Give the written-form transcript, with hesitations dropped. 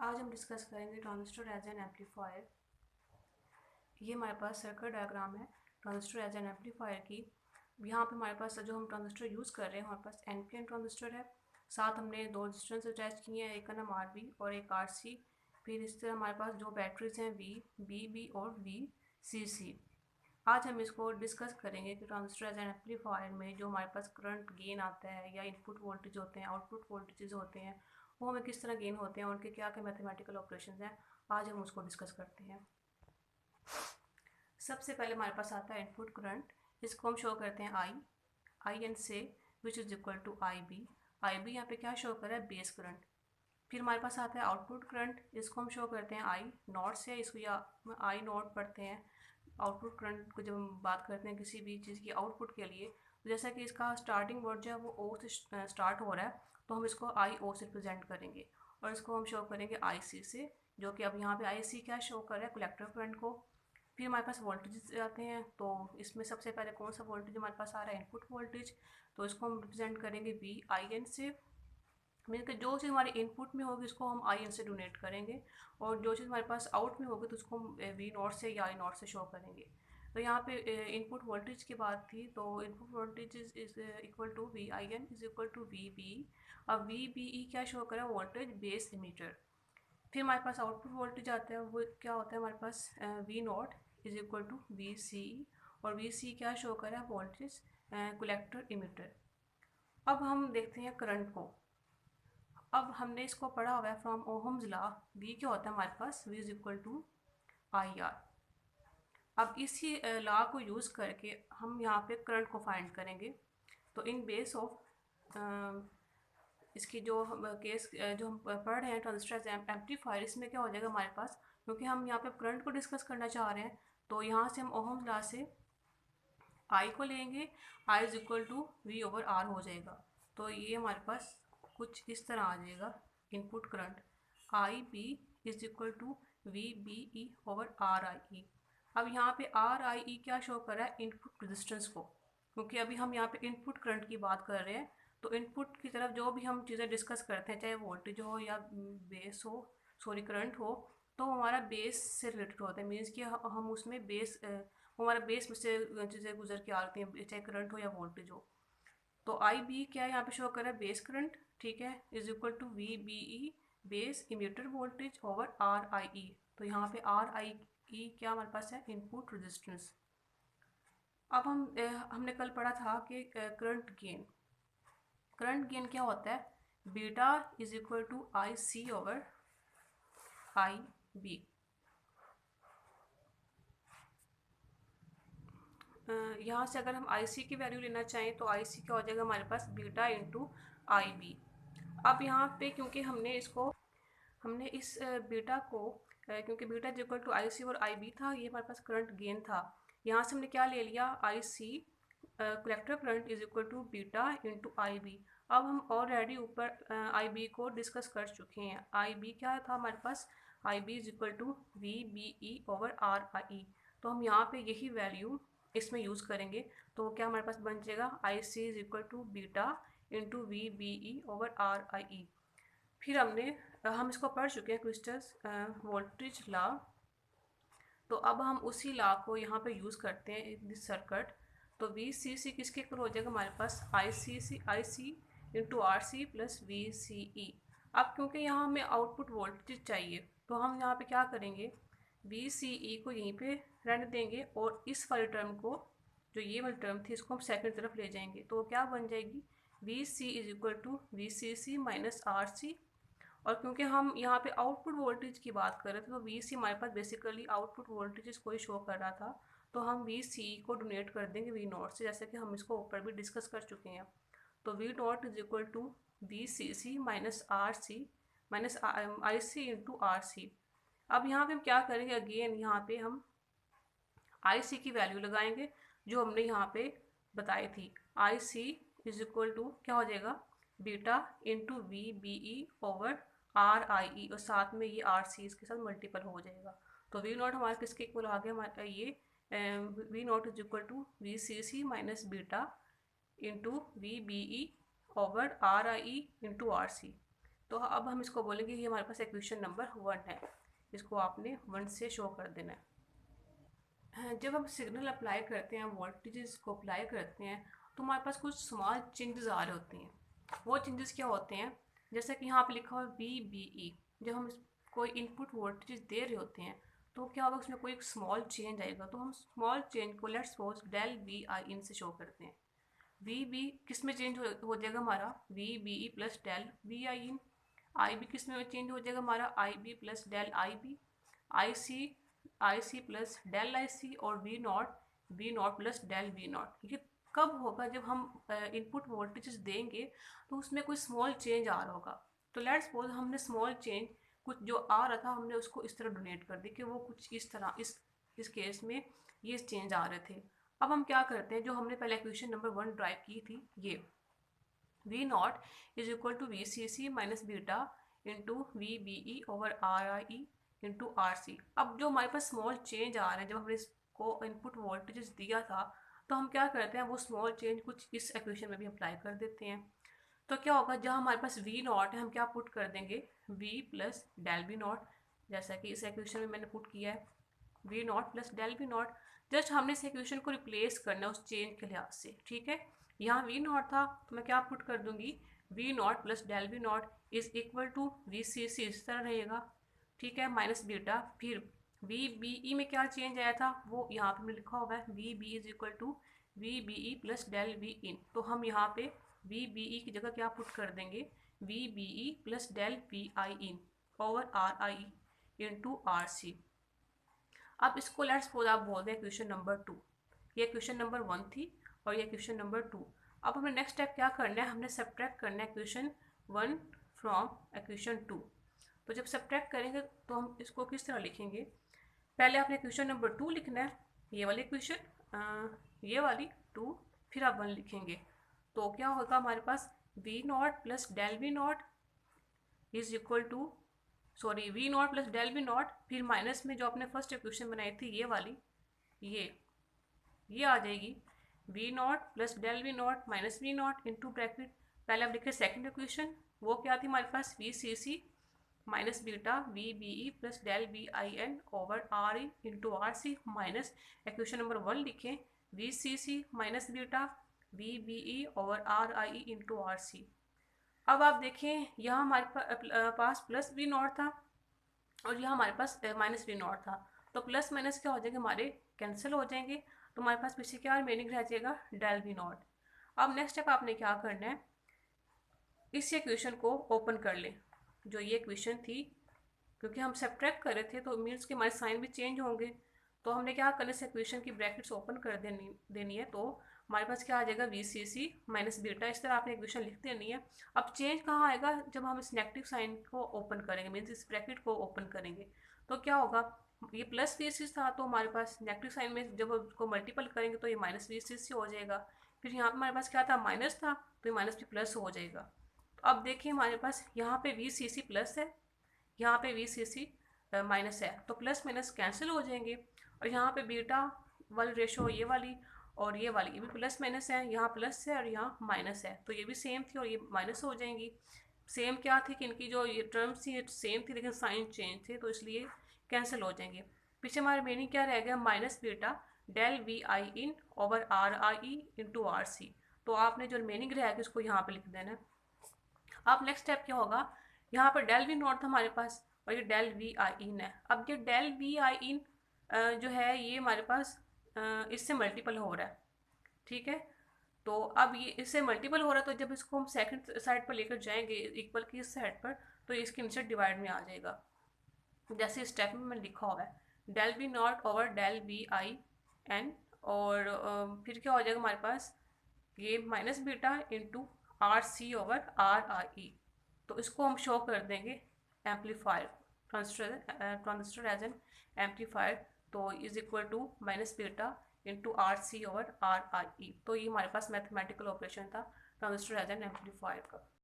आज हम डिस्कस करेंगे ट्रांजिस्टर एज एन एम्पलीफायर। ये हमारे पास सर्किट डायग्राम है ट्रांजिस्टर एज एन एम्पलीफायर की। यहाँ पे हमारे पास जो हम ट्रांजिस्टर यूज़ कर रहे हैं हमारे पास एनपीएन ट्रांजिस्टर है। साथ हमने दो रेजिस्टेंस अटैच किए हैं, एक का नाम आरबी और एक आरसी। फिर इस तरह हमारे पास दो बैटरीज हैं वी बी और वी सी। आज हम इसको डिस्कस करेंगे कि ट्रांजिस्टर एज एन एम्पलीफायर में जो हमारे पास करंट गेन आता है या इनपुट वोल्टेज होते हैं, आउटपुट वोल्टेजेस होते हैं, वो हमें किस तरह गेन होते हैं, उनके क्या क्या मैथमेटिकल ऑपरेशंस हैं, आज हम उसको डिस्कस करते हैं। सबसे पहले हमारे पास आता है इनपुट करंट। इसको हम शो करते हैं आई एन से, which is equal to I B यहाँ पे क्या शो कर रहा है, बेस करंट। फिर हमारे पास आता है आउटपुट करंट। इसको हम शो करते हैं आई नॉट से, इसको या आई नॉट पढ़ते हैं। आउटपुट करंट को जब हम बात करते हैं किसी भी चीज़ की आउटपुट के लिए, तो जैसा कि इसका स्टार्टिंग वर्ड जो है वो ओ से स्टार्ट हो रहा है, तो हम इसको आई ओ से रिप्रेजेंट करेंगे और इसको हम शो करेंगे आई सी से, जो कि अब यहाँ पे आई सी क्या शो कर रहा है, कलेक्टर करंट को। फिर हमारे पास वोल्टेज आते हैं, तो इसमें सबसे पहले कौन सा वोल्टेज हमारे पास आ रहा है, इनपुट वोल्टेज, तो इसको हम रिप्रेजेंट करेंगे वी आई एन से। मीन कि जो चीज़ हमारे इनपुट में होगी उसको हम आई एन से डोनेट करेंगे, और जो चीज़ हमारे पास आउट में होगी तो उसको हम वी नॉट से या आई नॉट से शो करेंगे। तो यहाँ पे इनपुट वोल्टेज की बात थी, तो input voltage is equal to V I N is equal to V B. अब वी बी ई क्या शो करें, वोल्टेज बेस इमीटर। फिर हमारे पास आउटपुट वोल्टेज आता है, वो क्या होता है हमारे पास, V not is equal to V C, और वी सी क्या शो करें, वोल्टेज कलेक्टर इमीटर। अब हम देखते हैं करंट को। अब हमने इसको पढ़ा हुआ है फ्रॉम ओहम्स लॉ। वी क्या होता है हमारे पास, V is equal to I R. अब इसी लॉ को यूज़ करके हम यहाँ पे करंट को फाइंड करेंगे। तो इन बेस ऑफ इसकी जो हम केस जो हम पढ़ रहे हैं ट्रांजिस्टर एम्पलीफायर, इसमें क्या हो जाएगा हमारे पास, क्योंकि हम यहाँ पे करंट को डिस्कस करना चाह रहे हैं, तो यहाँ से हम ओहम्स लॉ से आई को लेंगे, I is equal to V over R हो जाएगा। तो ये हमारे पास कुछ इस तरह आ जाएगा, input current I B is equal to V B E over R I E. अब यहाँ पे आर आई ई क्या शो कर रहा है, इनपुट रेजिस्टेंस को, क्योंकि अभी हम यहाँ पे इनपुट करंट की बात कर रहे हैं। तो इनपुट की तरफ जो भी हम चीज़ें डिस्कस करते हैं, चाहे वोल्टेज हो या बेस हो, सॉरी करंट हो, तो हमारा बेस से रिलेटेड होता है। मीन्स कि हम उसमें बेस, हमारा बेस में से चीज़ें गुजर के आती हैं, चाहे करंट हो या वोल्टेज हो। तो आई बी क्या यहाँ पे शो कर रहा है, बेस करंट, ठीक है, is equal to V B E base emitter voltage over R I E. तो यहाँ पे आर आई ई क्या हमारे पास है, इनपुट रेजिस्टेंस। अब हमने कल पढ़ा था कि करंट गेन क्या होता है, beta is equal to I C over I B. यहाँ से अगर हम आई सी की वैल्यू लेना चाहें तो आई सी क्या हो जाएगा हमारे पास, बीटा इंटू आई बी। अब यहाँ पे क्योंकि हमने इस बीटा को, क्योंकि beta is equal to I सी और आई बी था, ये हमारे पास करंट गेन था। यहाँ से हमने क्या ले लिया, I C collector current is equal to beta into I B. अब हम ऑलरेडी ऊपर आई बी को डिस्कस कर चुके हैं। आई बी क्या था हमारे पास, I B is equal to V B E over R I E. तो हम यहाँ पे यही वैल्यू इसमें यूज़ करेंगे, तो क्या हमारे पास बन जाएगा, I C is equal to beta into V B E over R I E. फिर हम इसको पढ़ चुके हैं, क्रिस्टल्स वोल्टेज लॉ। तो अब हम उसी लॉ को यहाँ पे यूज़ करते हैं इन दिस सर्किट। तो वी सी सी किसके इक्वल हो जाएगा हमारे पास, I C into R C plus V C E. अब क्योंकि यहाँ हमें आउटपुट वोल्टेज चाहिए, तो हम यहाँ पे क्या करेंगे, वी सी ई को यहीं पे रहने देंगे, और इस वाली टर्म को, जो ये वाली टर्म थी, इसको हम सेकंड तरफ ले जाएंगे। तो क्या बन जाएगी, V C is equal to V C C minus R C. और क्योंकि हम यहाँ पे आउटपुट वोल्टेज की बात कर रहे थे, तो वी सी हमारे पास बेसिकली आउटपुट वोल्टेज को ही शो कर रहा था, तो हम वी सी को डोनेट कर देंगे वी नॉट से, जैसे कि हम इसको ऊपर भी डिस्कस कर चुके हैं। तो V not is equal to V C C minus R C minus I C into R C. अब यहाँ पे हम क्या करेंगे, अगेन यहाँ पे हम आई सी की वैल्यू लगाएंगे जो हमने यहाँ पे बताई थी। I C is equal to क्या हो जाएगा, beta into V B E over R I E, और साथ में ये आर सी इसके साथ मल्टीपल हो जाएगा। तो वी नॉट हमारे किसके इक्वल आ गया, हमारा ये V not is equal to V C C minus beta into V B E over R I E into R C. तो अब हम इसको बोलेंगे ये हमारे पास इक्वेशन नंबर 1 है, इसको आपने 1 से शो कर देना है। जब हम सिग्नल अप्लाई करते हैं, वोल्टेजेस को अप्लाई करते हैं, तो हमारे पास कुछ स्मॉल चेंजेस आ रहे होते हैं। वो चेंजेस क्या होते हैं, जैसा कि यहाँ पे लिखा हुआ है VBE। जब हम कोई इनपुट वोल्टेजेस दे रहे होते हैं तो क्या होगा, उसमें कोई एक स्मॉल चेंज आएगा, तो हम स्मॉल चेंज को लेट्स सपोज डेल VI इन से शो करते हैं। VB किस में चेंज हो जाएगा हमारा, VBE plus del VI in. IB किस में चेंज हो जाएगा हमारा, IB plus del IB। IC plus del IC और V nought plus del V nought. ये कब होगा, जब हम इनपुट वोल्टेजेस देंगे तो उसमें कोई स्मॉल चेंज आ रहा होगा। तो लेट्स सपोज हमने स्मॉल चेंज कुछ जो आ रहा था हमने उसको इस तरह डोनेट कर दी कि वो कुछ इस तरह इस केस में ये चेंज आ रहे थे। अब हम क्या करते हैं, जो हमने पहले इक्वेशन नंबर 1 ड्राइव की थी, ये V nought is equal to VCC minus beta into VBE over RI into RC। अब जो हमारे पास स्मॉल चेंज आ रहे हैं, जब हमने इसको इनपुट वोल्टेजेस दिया था तो हम क्या करते हैं, वो स्मॉल चेंज कुछ इस इक्वेशन में भी अप्लाई कर देते हैं। तो क्या होगा, जहाँ हमारे पास V नॉट है हम क्या पुट कर देंगे, V plus del V nought, जैसा कि इस इक्वेशन में मैंने पुट किया है V nought plus del V nought. Just हमने इस इक्वेशन को रिप्लेस करना है उस चेंज के लिहाज से, ठीक है। यहाँ V नॉट था तो मैं क्या पुट कर दूंगी, V nought plus del V nought is equal to VCC, इस तरह रहेगा, ठीक है, माइनस बीटा। फिर VBE में क्या चेंज आया था वो यहाँ पे मैंने लिखा हुआ है, VB is equal to VBE plus del V in. तो हम यहाँ पे VBE की जगह क्या पुट कर देंगे, VBE plus del VI in over RI into RC। अब इसको लेट्स सपोज आप बोल दें क्वेश्चन नंबर 2। ये क्वेश्चन नंबर 1 थी और ये क्वेश्चन नंबर 2। अब हमें नेक्स्ट स्टेप क्या करना है, हमने सब्ट्रैक्ट करना है क्वेश्चन 1 फ्रॉम क्वेश्चन 2। तो जब सब्ट्रैक्ट करेंगे तो हम इसको किस तरह लिखेंगे, पहले आपने क्वेश्चन नंबर 2 लिखना है, ये वाली क्वेश्चन, ये वाली 2, फिर आप 1 लिखेंगे। तो क्या होगा हमारे पास, V nought plus del V nought is equal to, sorry, V nought plus del V nought, फिर माइनस में जो आपने फर्स्ट इक्वेशन बनाई थी ये वाली, ये आ जाएगी V nought plus del V nought minus V nought into bracket, पहले आप लिखे सेकंड इक्वेशन, वो क्या थी हमारे पास, VCC minus beta VBE plus del VIN over RE into RC, minus equation number 1 लिखें VCC minus beta VBE over RI into RC। अब आप देखें यहाँ हमारे पास प्लस V नॉट था और यहाँ हमारे पास माइनस V नॉट था, तो प्लस माइनस क्या हो जाएंगे, हमारे कैंसिल हो जाएंगे, तो हमारे पास पीछे क्या रिमेनिंग रह जाएगा, डेल V नॉट। अब नेक्स्ट स्टेप आपने क्या करना है, इस इक्वेशन को ओपन कर लें, जो ये इक्वेशन थी, क्योंकि हम सब्ट्रैक्ट कर रहे थे तो मीन्स के हमारे साइन भी चेंज होंगे, तो हमने क्या करना है, इस इक्वेशन की ब्रैकेट्स ओपन कर देनी है, तो हमारे पास क्या आ जाएगा, VCC माइनस बीटा, इस तरह आपने इक्वेशन लिख देनी है। अब चेंज कहाँ आएगा, जब हम इस नेगेटिव साइन को ओपन करेंगे, मीन्स इस ब्रैकेट को ओपन करेंगे, तो क्या होगा, ये प्लस VCC था तो हमारे पास नेगेटिव साइन में जब उसको मल्टीपल करेंगे तो ये माइनस VCC हो जाएगा। फिर यहाँ पर हमारे पास क्या था, माइनस था, तो ये माइनस भी प्लस हो जाएगा। तो अब देखिए हमारे पास यहाँ पे VCC प्लस है, यहाँ पे VCC माइनस है, तो प्लस माइनस कैंसिल हो जाएंगे, और यहाँ पे बीटा वाली रेशो ये वाली और ये वाली, ये भी प्लस माइनस है, यहाँ प्लस है और यहाँ माइनस है, तो ये भी सेम थी और ये माइनस हो जाएंगी। सेम क्या थी कि इनकी जो ये टर्म्स थी सेम थी, लेकिन साइन चेंज थे, तो इसलिए कैंसिल हो जाएंगे। पीछे हमारे मीनिंग क्या रह गया, minus beta del VI in over RI into RC। तो आपने जो मीनिंग रह गया उसको यहाँ पे लिख देना है। अब नेक्स्ट स्टेप क्या होगा, यहाँ पर डेल V नॉट था हमारे पास और ये डेल VI इन है। अब ये डेल VI इन जो है ये हमारे पास इससे मल्टीपल हो रहा है, ठीक है। तो अब ये इससे मल्टीपल हो रहा है, तो जब इसको हम सेकंड साइड पर लेकर जाएंगे इक्वल की इस साइड पर, तो इसके नीचे डिवाइड में आ जाएगा, जैसे स्टेप में मैंने लिखा हुआ है, del V naught over del VIN, और फिर क्या हो जाएगा हमारे पास, ये minus beta into RC over RI। तो इसको हम शो कर देंगे amplifier, transistor as an amplifier, तो is equal to minus beta into RC over RI। तो ये हमारे पास मैथमेटिकल ऑपरेशन था ट्रांजिस्टर एज एन एम्पलीफायर का।